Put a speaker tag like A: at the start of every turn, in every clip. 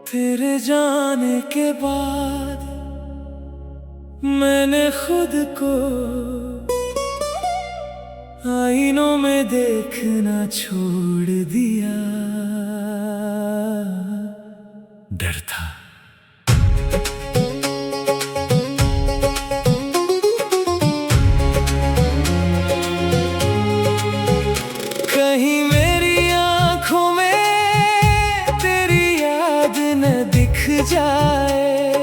A: तेरे जाने के बाद मैंने खुद को आईनों में देखना छोड़ दिया। डर था कहीं मेरी आंखों में तेरी याद न दिख जाए।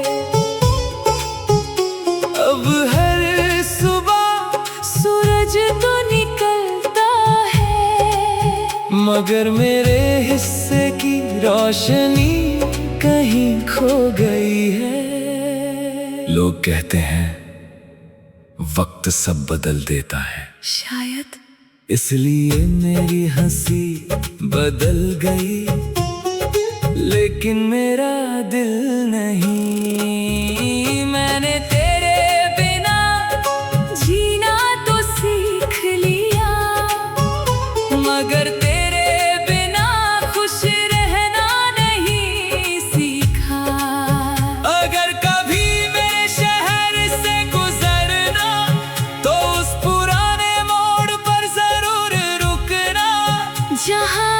A: अब हर सुबह सूरज तो निकलता है, मगर मेरे हिस्से की रोशनी कहीं खो गई है। लोग कहते हैं वक्त सब बदल देता है,
B: शायद
A: इसलिए मेरी हंसी बदल गई, लेकिन मेरा दिल नहीं। मैंने तेरे बिना जीना तो सीख लिया, मगर तेरे बिना खुश रहना नहीं सीखा। अगर कभी मेरे शहर से गुजरना तो उस पुराने मोड़ पर जरूर रुकना,
B: जहाँ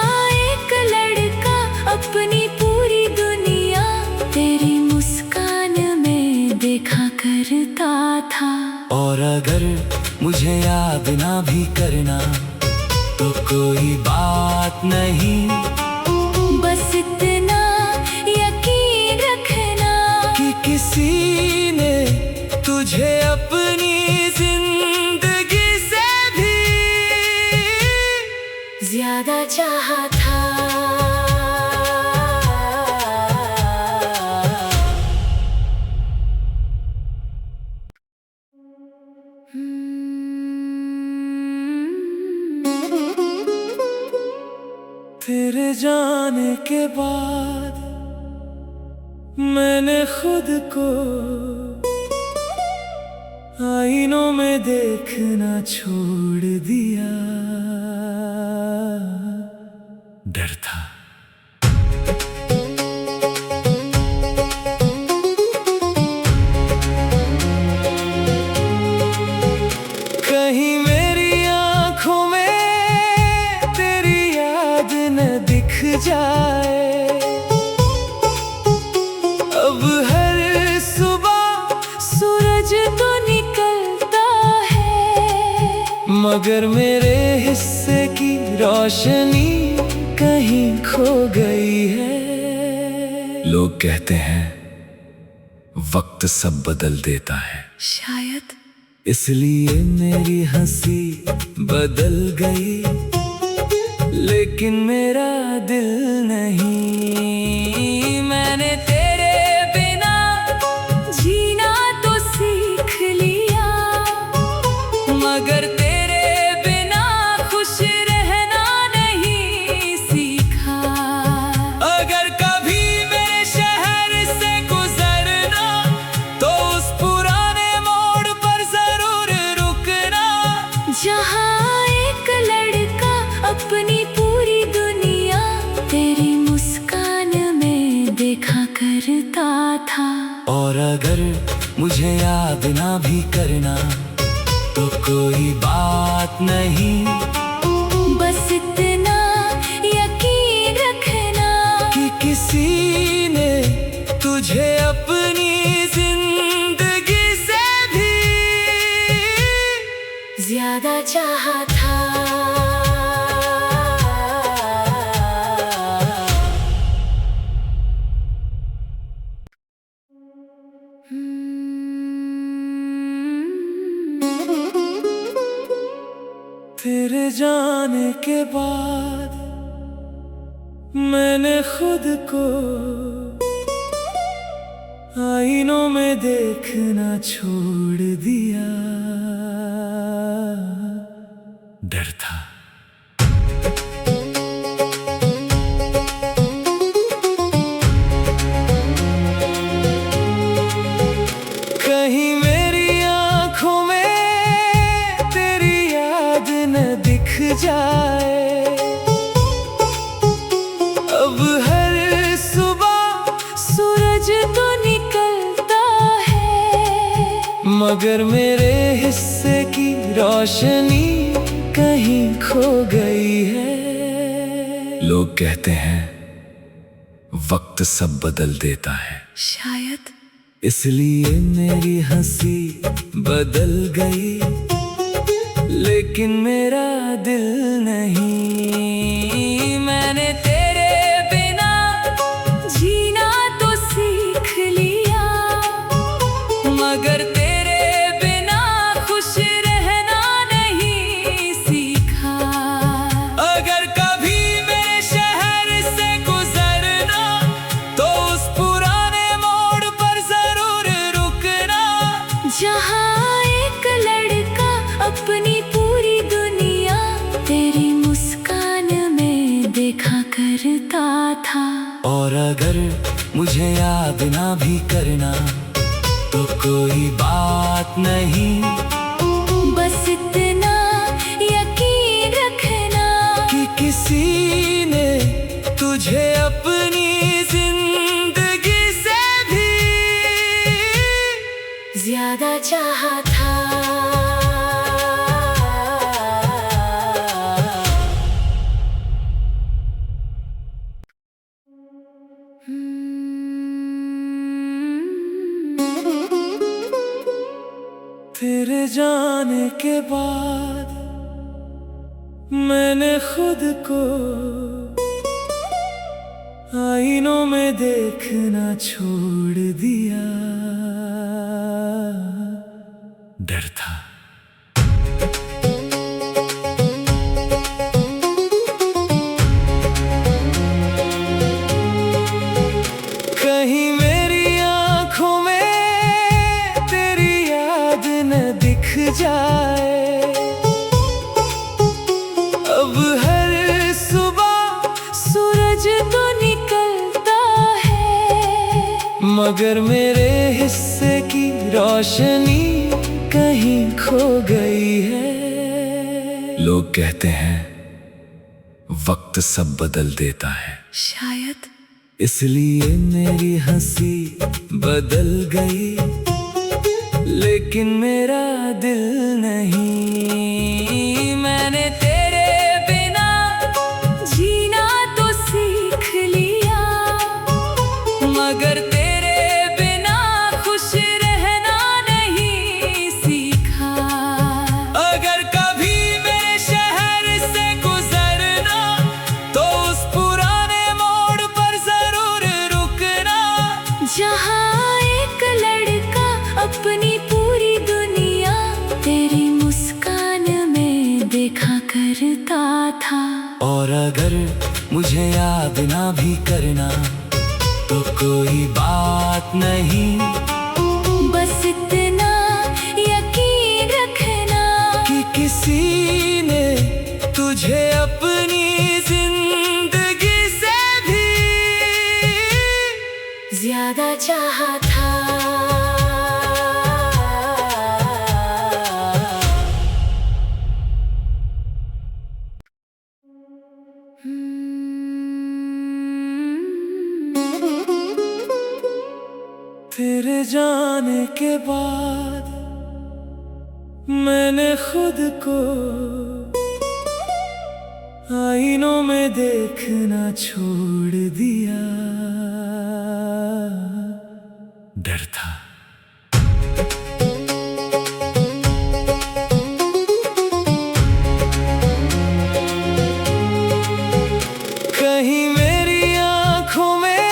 B: एक लड़का अपनी पूरी दुनिया तेरी मुस्कान में देखा करता था।
A: और अगर मुझे याद ना भी करना तो कोई बात नहीं,
B: बस इतना यकीन रखना
A: कि किसी ने तुझे अपनी जिंदगी से भी
B: ज्यादा चाहा था।
A: तेरे जाने के बाद मैंने खुद को आईनों में देखना छोड़ दिया। डर था कहीं मेरी आंखों में तेरी याद न दिख जाए। अब हर सुबह सूरज तो निकलता है, मगर मेरे हिस्से की रोशनी कहीं खो गई है। लोग कहते हैं वक्त सब बदल देता है,
B: शायद
A: इसलिए मेरी हंसी बदल गई, लेकिन मेरा दिल नहीं। मैंने तेरे बिना जीना तो सीख लिया, मगर तेरे बिना खुश रहना नहीं सीखा। अगर कभी मेरे शहर से गुजरना तो उस पुराने मोड़ पर जरूर रुकना,
B: जहाँ एक लड़का अपनी पूरी दुनिया तेरी मुस्कान में देखा करता था।
A: और अगर मुझे याद ना भी करना तो कोई बात नहीं,
B: बस इतना यकीन रखना
A: कि किसी ने तुझे अपनी जिंदगी से भी
B: ज्यादा चाहा था।
A: तेरे जाने के बाद मैंने खुद को आईनों में देखना छोड़ दिया। डर था कहीं मेरी आंखों में तेरी याद न दिख जाए। अब हर सुबह
B: सूरज तो निकलता है,
A: मगर मेरे हिस्से की रोशनी कहीं खो गई है। लोग कहते हैं वक्त सब बदल देता है,
B: शायद
A: इसलिए मेरी हंसी बदल गई, लेकिन मेरा दिल नहीं। मैंने तेरे बिना
B: जीना तो सीख लिया,
A: मगर तेरे बिना खुश रहना नहीं सीखा। अगर कभी मेरे शहर से गुजरना तो उस पुराने मोड़ पर जरूर रुकना,
B: जहाँ एक लड़का अपनी पूरी दुनिया तेरी मुस्कान में देखा करता था।
A: और अगर मुझे याद ना भी करना तो कोई बात नहीं,
B: बस इतना यकीन रखना
A: कि किसी ने तुझे अपनी जिंदगी से भी
B: ज्यादा चाहा था।
A: तेरे जाने के बाद मैंने खुद को आईनों में देखना छोड़ दिया। डर था कहीं मेरी आंखों में तेरी याद न दिख जाए। अब हर सुबह
B: सूरज तो निकलता है,
A: मगर मेरे हिस्से की रोशनी कहीं खो गई है। लोग कहते हैं वक्त सब बदल देता है,
B: शायद
A: इसलिए मेरी हंसी बदल गई, लेकिन मेरा दिल नहीं। मैंने तेरे बिना
B: जीना तो सीख लिया,
A: मगर तेरे बिना खुश रहना नहीं सीखा। अगर कभी मेरे शहर से गुजरना तो उस पुराने मोड़ पर जरूर रुकना,
B: जहाँ एक लड़का अपनी पूरी दुनिया तेरी मुस्कान में देखा करता था।
A: और अगर मुझे याद ना भी करना तो कोई बात नहीं,
B: बस इतना यकीन रखना
A: कि किसी ने तुझे अपनी जिंदगी से भी
B: ज्यादा चाहा था।
A: तेरे जाने के बाद मैंने खुद को आईनों में देखना छोड़ दिया। डर था कहीं मेरी आंखों में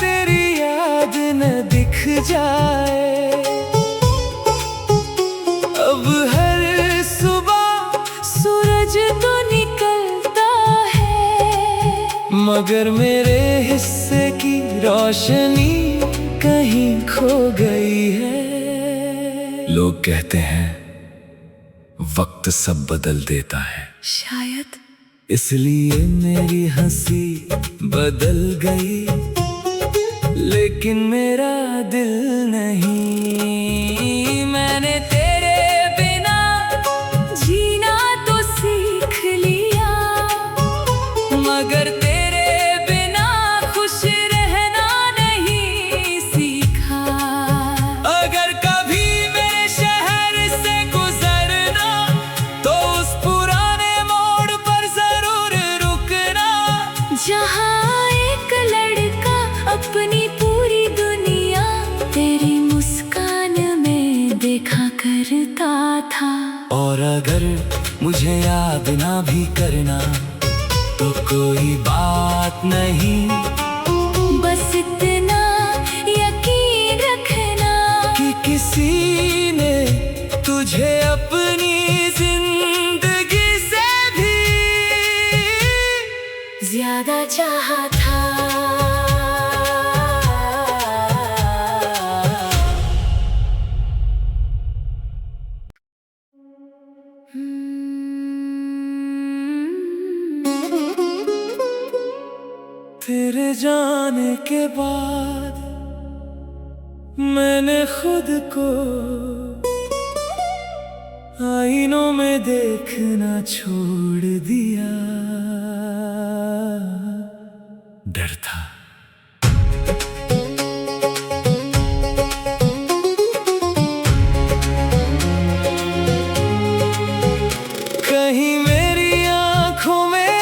A: तेरी याद न दिख जाए। अब हर सुबह
B: सूरज तो निकलता है,
A: मगर मेरे हिस्से की रोशनी कहीं खो गई है। लोग कहते हैं वक्त सब बदल देता है,
B: शायद
A: इसलिए मेरी हंसी बदल गई, लेकिन मेरा दिल नहीं। मैंने तेरे बिना
B: जीना तो सीख
A: और अगर मुझे याद ना भी करना तो कोई बात नहीं,
B: बस इतना यकीन रखना
A: कि किसी ने तुझे अपनी जिंदगी से भी
B: ज्यादा चाहा था।
A: तेरे जाने के बाद मैंने खुद को आईनों में देखना छोड़ दिया। डर था कहीं मेरी आंखों में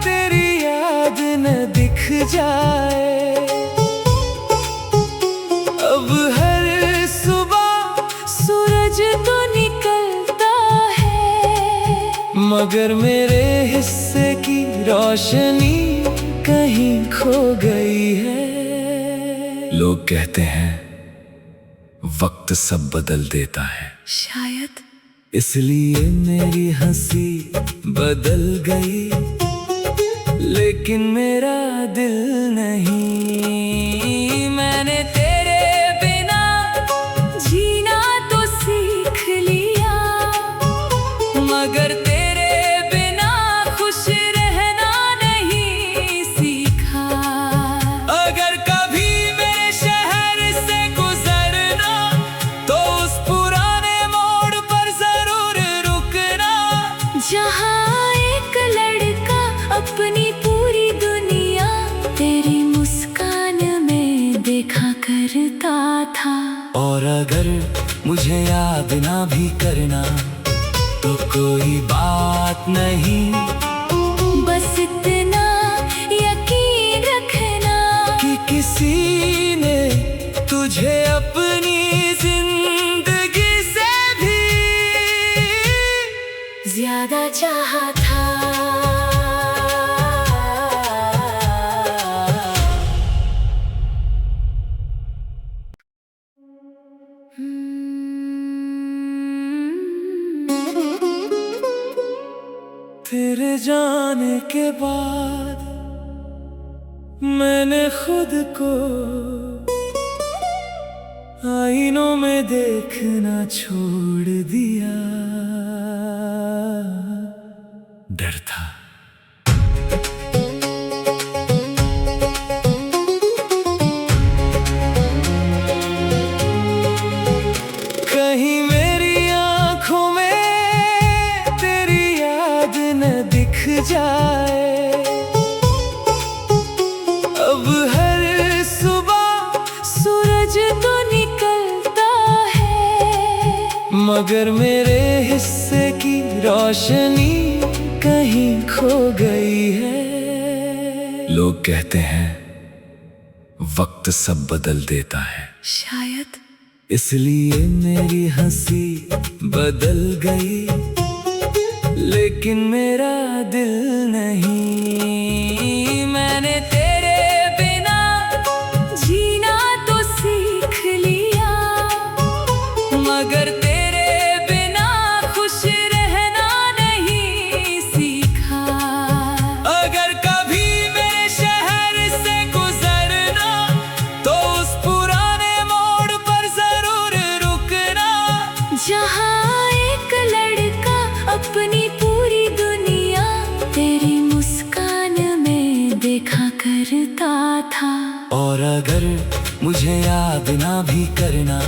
A: तेरी याद न दिख जाए। अब हर सुबह
B: सूरज तो निकलता है,
A: मगर मेरे हिस्से की रोशनी कहीं खो गई है। लोग कहते हैं वक्त सब बदल देता है,
B: शायद
A: इसलिए मेरी हंसी बदल गई, लेकिन मेरा दिल नहीं। मैंने तेरे बिना
B: जीना तो सीख लिया,
A: मगर तेरे बिना खुश रहना नहीं सीखा। अगर कभी मेरे शहर से गुजरना तो उस पुराने मोड़ पर जरूर रुकना,
B: जहाँ एक लड़का अपनी पूरी दुनिया तेरी मुस्कान में देखा करता था।
A: और अगर मुझे याद ना भी करना तो कोई बात नहीं,
B: बस इतना यकीन रखना
A: कि किसी ने तुझे अपनी जिंदगी से भी
B: ज्यादा चाहा था।
A: तेरे जाने के बाद मैंने खुद को आईनों में देखना छोड़ दिया। डर था कहीं मेरी आंखों में तेरी याद न दिख जाए। अब हर सुबह
B: सूरज तो निकलता है,
A: मगर मेरे हिस्से की रोशनी कहीं खो गई है। लोग कहते हैं वक्त सब बदल देता है,
B: शायद
A: इसलिए मेरी हंसी बदल गई, लेकिन मेरा दिल नहीं। मैंने तेरे बिना
B: जीना तो सीख लिया,
A: मगर तेरे बिना खुश रहना नहीं सीखा। अगर कभी मेरे शहर से गुजरना तो उस पुराने मोड़ पर जरूर रुकना,
B: जहाँ एक लड़का अपनी पूरी दुनिया तेरी मुस्कान में देखा करता था।
A: और अगर मुझे याद ना भी करना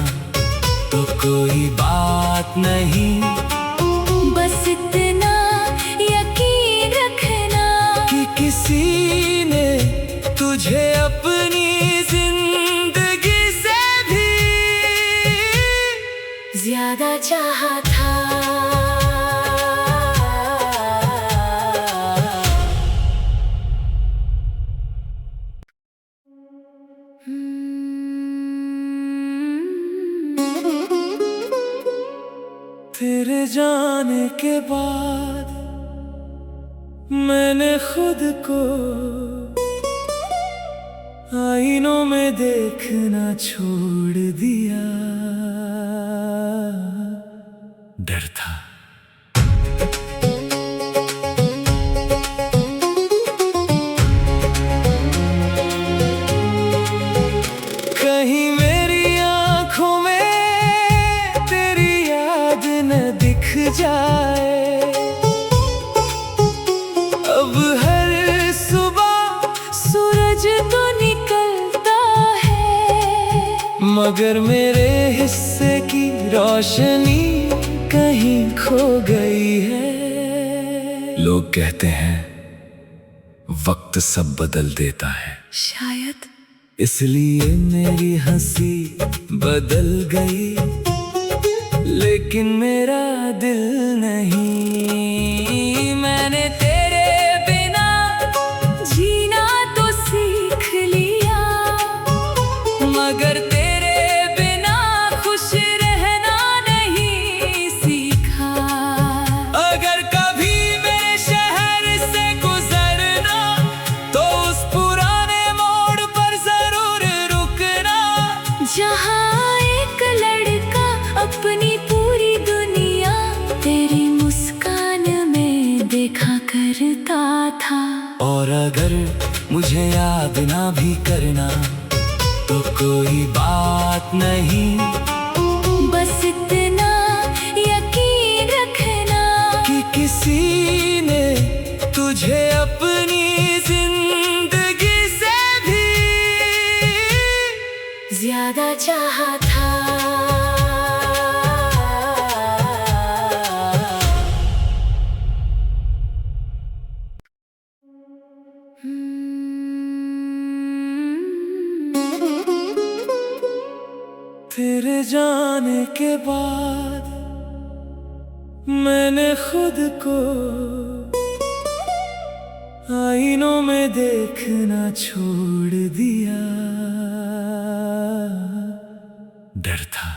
A: तो कोई बात नहीं,
B: बस इतना यकीन रखना
A: कि किसी ने तुझे अपनी जिंदगी से भी
B: ज्यादा चाहा था।
A: तेरे जान जाने के बाद मैंने खुद को आईनों में देखना छोड़ दिया। डर था कहीं मेरी आंखों में तेरी याद न दिख जाए। अब हर सुबह सूरज तो निकलता है, मगर मेरे हिस्से की रोशनी कहीं खो गई है। लोग कहते हैं वक्त सब बदल देता है,
B: शायद
A: इसलिए मेरी हंसी बदल गई, लेकिन मेरा दिल नहीं। मैंने तेरे बिना जीना तो सीख लिया, मगर तेरे बिना खुश रहना नहीं सीखा। अगर कभी मेरे शहर से गुजरना तो उस पुराने मोड़ पर जरूर रुकना,
B: जहाँ एक लड़का अपनी पूरी दुनिया तेरी मुस्कान में देखा करता था।
A: और अगर मुझे याद ना भी करना तो कोई बात नहीं,
B: बस इतना यकीन रखना
A: कि किसी ने तुझे अपनी जिंदगी से भी
B: ज्यादा चाहा था।
A: तेरे जाने के बाद मैंने खुद को आईनों में देखना छोड़ दिया। डर था